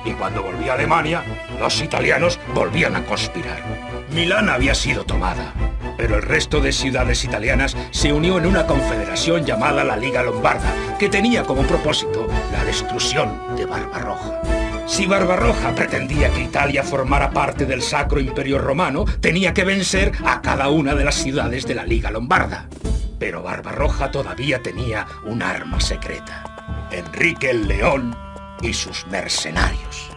Y cuando volvía a Alemania, los italianos volvían a conspirar. Milán había sido tomada, pero el resto de ciudades italianas se unió en una confederación llamada la Liga Lombarda, que tenía como propósito la destrucción de Barbarroja. Si Barbarroja pretendía que Italia formara parte del Sacro Imperio Romano, tenía que vencer a cada una de las ciudades de la Liga Lombarda. Pero Barbarroja todavía tenía un arma secreta: Enrique el León y sus mercenarios.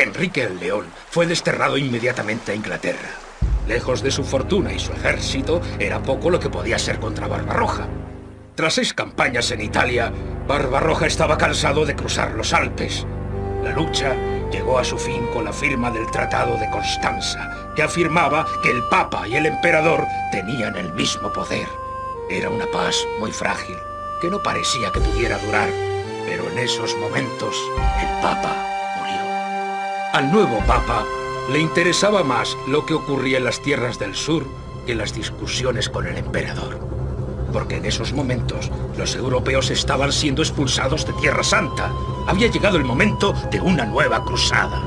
Enrique el León fue desterrado inmediatamente a Inglaterra. Lejos de su fortuna y su ejército, era poco lo que podía hacer contra Barbarroja. Tras 6 campañas en Italia, Barbarroja estaba cansado de cruzar los Alpes. La lucha llegó a su fin con la firma del Tratado de Constanza, que afirmaba que el Papa y el Emperador tenían el mismo poder. Era una paz muy frágil, que no parecía que pudiera durar, pero en esos momentos el Papa murió. Al nuevo Papa le interesaba más lo que ocurría en las tierras del sur que las discusiones con el Emperador. Porque en esos momentos los europeos estaban siendo expulsados de Tierra Santa. Había llegado el momento de una nueva cruzada.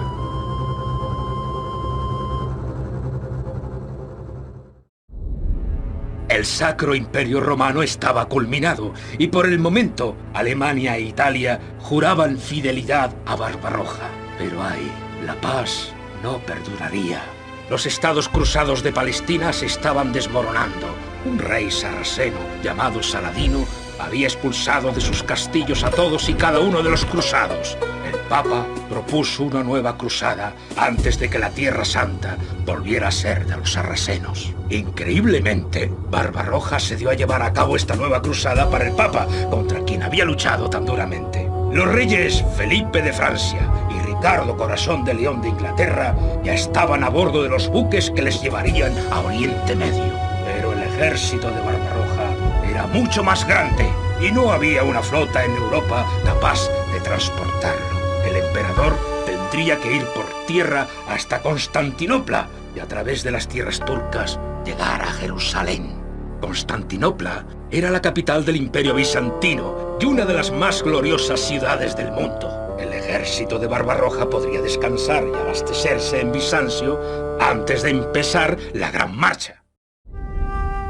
El Sacro Imperio Romano estaba culminado y por el momento Alemania e Italia juraban fidelidad a Barbarroja. Pero ay, la paz no perduraría. Los estados cruzados de Palestina se estaban desmoronando. Un rey sarraceno llamado Saladino había expulsado de sus castillos a todos y cada uno de los cruzados. El Papa propuso una nueva cruzada antes de que la Tierra Santa volviera a ser de los sarracenos. Increíblemente, Barbarroja se dio a llevar a cabo esta nueva cruzada para el Papa, contra quien había luchado tan duramente. Los reyes Felipe de Francia y Ricardo Corazón de León de Inglaterra ya estaban a bordo de los buques que les llevarían a Oriente Medio. Pero el ejército de Barbarroja era mucho más grande y no había una flota en Europa capaz de transportarlo. El emperador tendría que ir por tierra hasta Constantinopla y a través de las tierras turcas llegar a Jerusalén. Constantinopla era la capital del Imperio Bizantino y una de las más gloriosas ciudades del mundo. El ejército de Barbarroja podría descansar y abastecerse en Bizancio antes de empezar la Gran Marcha.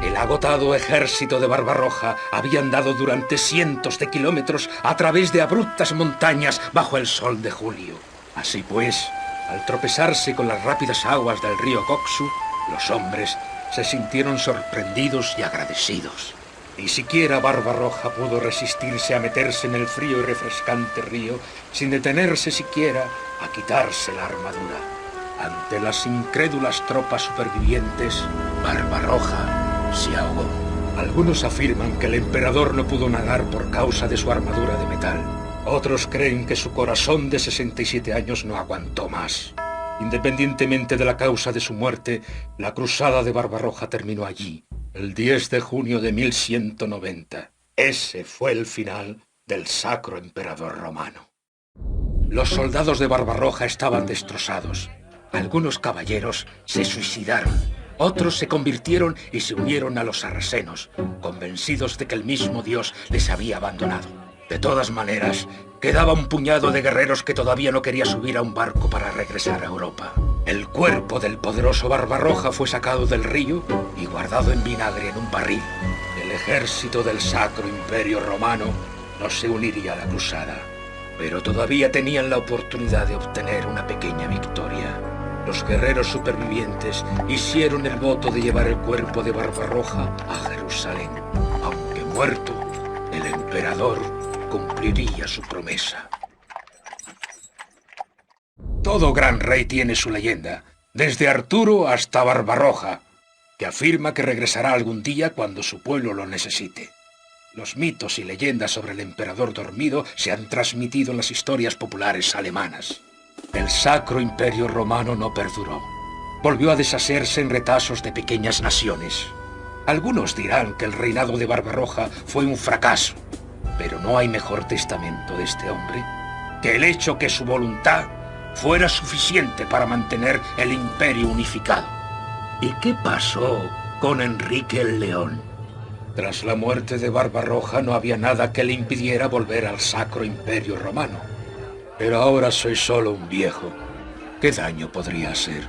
El agotado ejército de Barbarroja había andado durante cientos de kilómetros a través de abruptas montañas bajo el sol de julio. Así pues, al tropezarse con las rápidas aguas del río Coxu, los hombres se sintieron sorprendidos y agradecidos. Ni siquiera Barbarroja pudo resistirse a meterse en el frío y refrescante río sin detenerse siquiera a quitarse la armadura. Ante las incrédulas tropas supervivientes, Barbarroja se ahogó. Algunos afirman que el emperador no pudo nadar por causa de su armadura de metal. Otros creen que su corazón de 67 años no aguantó más. Independientemente de la causa de su muerte, la cruzada de Barbarroja terminó allí, el 10 de junio de 1190. Ese fue el final del Sacro Emperador Romano. Los soldados de Barbarroja estaban destrozados. Algunos caballeros se suicidaron. Otros se convirtieron y se unieron a los sarracenos, convencidos de que el mismo Dios les había abandonado. De todas maneras, quedaba un puñado de guerreros que todavía no quería subir a un barco para regresar a Europa. El cuerpo del poderoso Barbarroja fue sacado del río y guardado en vinagre en un barril. El ejército del Sacro Imperio Romano no se uniría a la cruzada, pero todavía tenían la oportunidad de obtener una pequeña victoria. Los guerreros supervivientes hicieron el voto de llevar el cuerpo de Barbarroja a Jerusalén. Aunque muerto, el emperador cumpliría su promesa. Todo gran rey tiene su leyenda, desde Arturo hasta Barbarroja, que afirma que regresará algún día cuando su pueblo lo necesite. Los mitos y leyendas sobre el emperador dormido se han transmitido en las historias populares alemanas. El Sacro Imperio Romano no perduró. Volvió a deshacerse en retazos de pequeñas naciones. Algunos dirán que el reinado de Barbarroja fue un fracaso, pero no hay mejor testamento de este hombre que el hecho que su voluntad fuera suficiente para mantener el imperio unificado. ¿Y qué pasó con Enrique el León? Tras la muerte de Barbarroja no había nada que le impidiera volver al Sacro Imperio Romano. Pero ahora soy solo un viejo. ¿Qué daño podría hacer?